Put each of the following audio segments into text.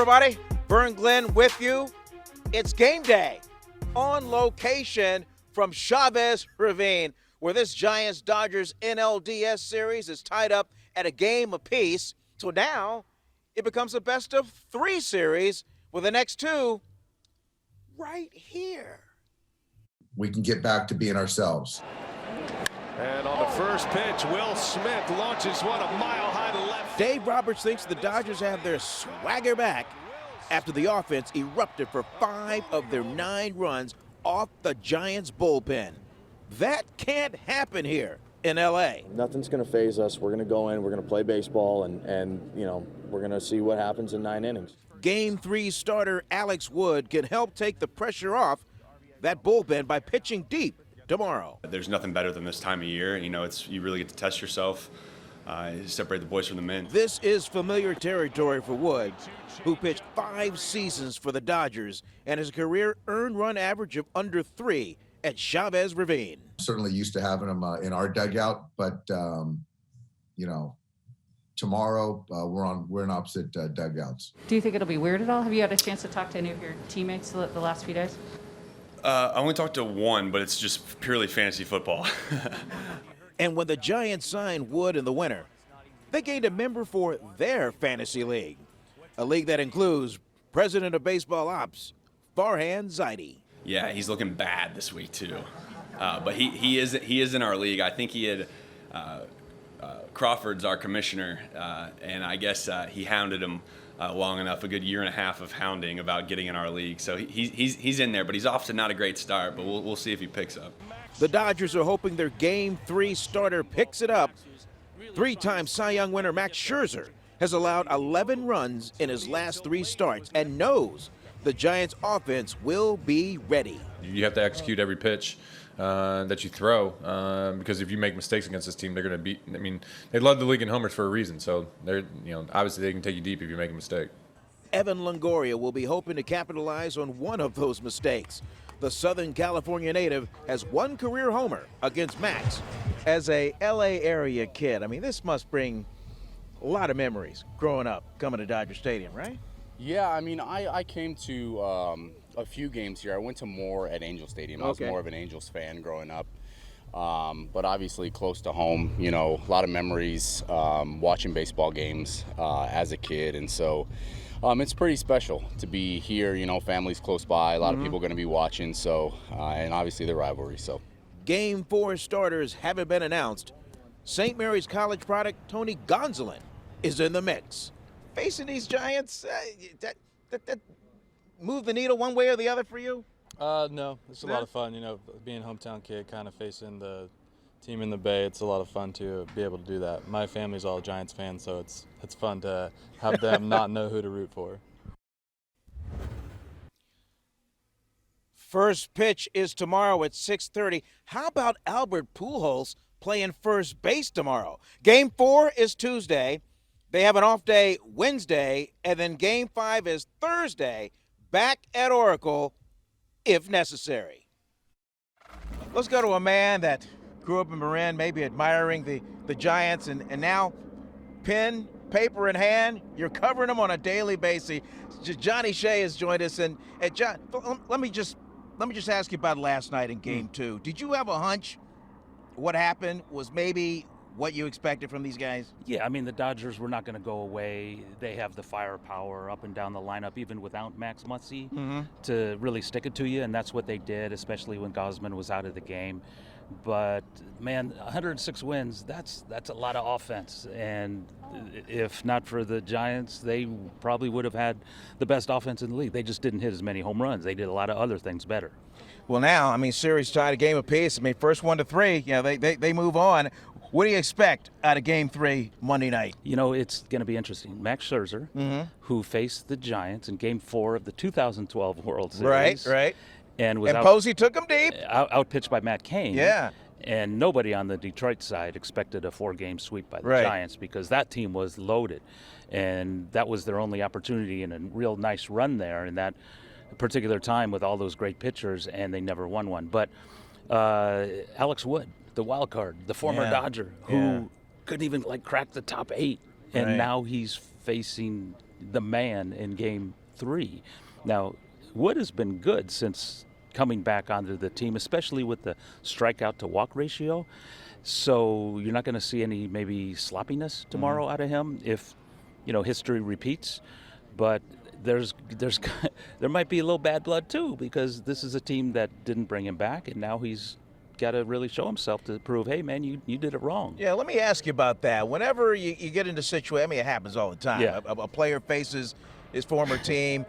everybody. Vern Glenn with you. It's game day on location from Chavez Ravine, where this Giants-Dodgers NLDS series is tied up at a game apiece. So now it becomes a best-of-3 series with the next two right here. We can get back to being ourselves. And on the first pitch, Will Smith launches one a mile high to left. Dave Roberts thinks the Dodgers have their swagger back after the offense erupted for 5 of their 9 runs off the Giants' bullpen. That can't happen here in L.A. Nothing's going to faze us. We're going to go in, we're going to play baseball, and you know, we're going to see what happens in 9 innings. Game 3 starter Alex Wood can help take the pressure off that bullpen by pitching deep tomorrow. There's nothing better than this time of year. You know, you really get to test yourself, separate the boys from the men. This is familiar territory for Wood, who pitched 5 seasons for the Dodgers and has a career earned run average of under 3 at Chavez Ravine. Certainly used to having them in our dugout, but you know, tomorrow we're in opposite dugouts. Do you think it'll be weird at all? Have you had a chance to talk to any of your teammates the last few days? I only talked to one, but it's just purely fantasy football. And when the Giants signed Wood in the winter, they gained a member for their fantasy league, a league that includes President of Baseball Ops, Farhan Zaidi. Yeah, he's looking bad this week too, but he is in our league. I think he had Crawford's our commissioner, and I guess he hounded him long enough, a good year and a half of hounding about getting in our league. So he's in there, but he's off to not a great start, but we'll see if he picks up. The Dodgers are hoping their Game 3 starter picks it up. 3-time Cy Young winner Max Scherzer has allowed 11 runs in his last 3 starts and knows the Giants' offense will be ready. You have to execute every pitch that you throw, because if you make mistakes against this team, they're going to beat. I mean, they led the league in homers for a reason, so they're, you know, obviously they can take you deep if you make a mistake. Evan Longoria will be hoping to capitalize on one of those mistakes. The Southern California native has 1 career homer against Max. As a LA area kid, I mean, this must bring a lot of memories growing up, coming to Dodger Stadium, right? Yeah, I mean, I came to a few games here. I went to more at Angel Stadium. I was more of an Angels fan growing up, but obviously close to home. You know, a lot of memories watching baseball games as a kid, and so it's pretty special to be here. You know, families close by, a lot of people going to be watching. So, and obviously the rivalry. So, Game 4 starters haven't been announced. St. Mary's College product Tony Gonsolin is in the mix. Facing these Giants, that move the needle one way or the other for you? No, it's a lot of fun. You know, being a hometown kid, kind of facing the team in the Bay, it's a lot of fun to be able to do that. My family's all Giants fans, so it's fun to have them not know who to root for. First pitch is tomorrow at 6:30. How about Albert Pujols playing first base tomorrow? Game 4 is Tuesday. They have an off day Wednesday, and then Game 5 is Thursday, back at Oracle, if necessary. Let's go to a man that grew up in Marin, maybe admiring the Giants, and now pen, paper in hand, you're covering them on a daily basis. Johnny Shea has joined us, and John, let me just ask you about last night in Game 2. Did you have a hunch what happened was maybe what you expected from these guys? Yeah, I mean, the Dodgers were not going to go away. They have the firepower up and down the lineup, even without Max Muncy, to really stick it to you, and that's what they did, especially when Gausman was out of the game. But, man, 106 wins, that's a lot of offense. And if not for the Giants, they probably would have had the best offense in the league. They just didn't hit as many home runs. They did a lot of other things better. Well, now, I mean, series tied a game apiece. I mean, first 1-3, you know, they move on. What do you expect out of Game 3 Monday night? You know, it's going to be interesting. Max Scherzer, who faced the Giants in Game 4 of the 2012 World Series. Right. And Posey took him deep. Outpitched by Matt Cain. Yeah. And nobody on the Detroit side expected a 4-game sweep by the Giants, because that team was loaded. And that was their only opportunity in a real nice run there in that particular time with all those great pitchers, and they never won one. But Alex Wood, the wild card, the former Dodger, who couldn't even crack the top 8, and now he's facing the man in Game 3. Now, Wood has been good since coming back onto the team, especially with the strikeout to walk ratio. So you're not going to see any maybe sloppiness tomorrow out of him if, history repeats. But there might be a little bad blood too, because this is a team that didn't bring him back, and now he's got to really show himself to prove, hey man, you did it wrong. Yeah, let me ask you about that. Whenever you get into situations, it happens all the time. Yeah. A player faces his former team,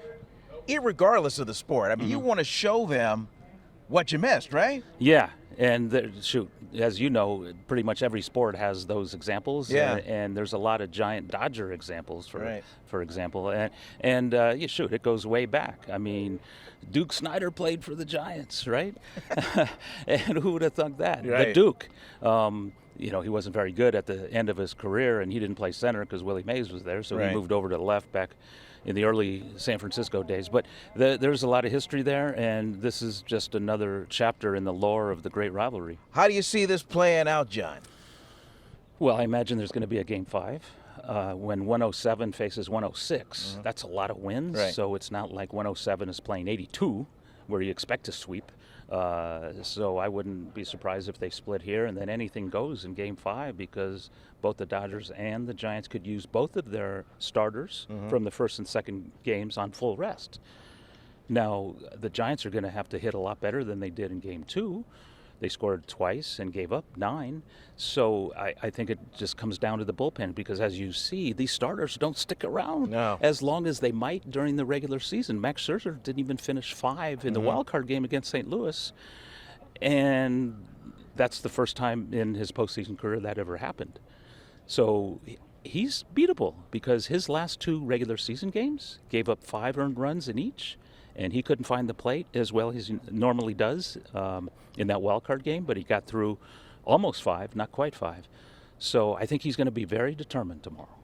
irregardless of the sport. You want to show them what you missed, right? Yeah, and shoot, as you know, pretty much every sport has those examples. Yeah. And there's a lot of giant Dodger examples, Right. for example. And it goes way back. Duke Snyder played for the Giants, right? And who would have thought that? Right. The Duke. He wasn't very good at the end of his career, and he didn't play center because Willie Mays was there, so Right. he moved over to the left back in the early San Francisco days. But there's a lot of history there, and this is just another chapter in the lore of the great rivalry. How do you see this playing out, John? Well, I imagine there's going to be a Game 5. When 107 faces 106, that's a lot of wins. Right. So it's not like 107 is playing 82, where you expect to sweep. So I wouldn't be surprised if they split here, and then anything goes in Game 5, because both the Dodgers and the Giants could use both of their starters from the first and second games on full rest. Now, the Giants are going to have to hit a lot better than they did in Game 2. They scored twice and gave up 9. So I think it just comes down to the bullpen, because as you see, these starters don't stick around as long as they might during the regular season. Max Scherzer didn't even finish 5 in the wild card game against St. Louis. And that's the first time in his postseason career that ever happened. So he's beatable, because his last 2 regular season games gave up 5 earned runs in each. And he couldn't find the plate as well as he normally does in that wild card game, but he got through almost 5, not quite 5. So I think he's going to be very determined tomorrow.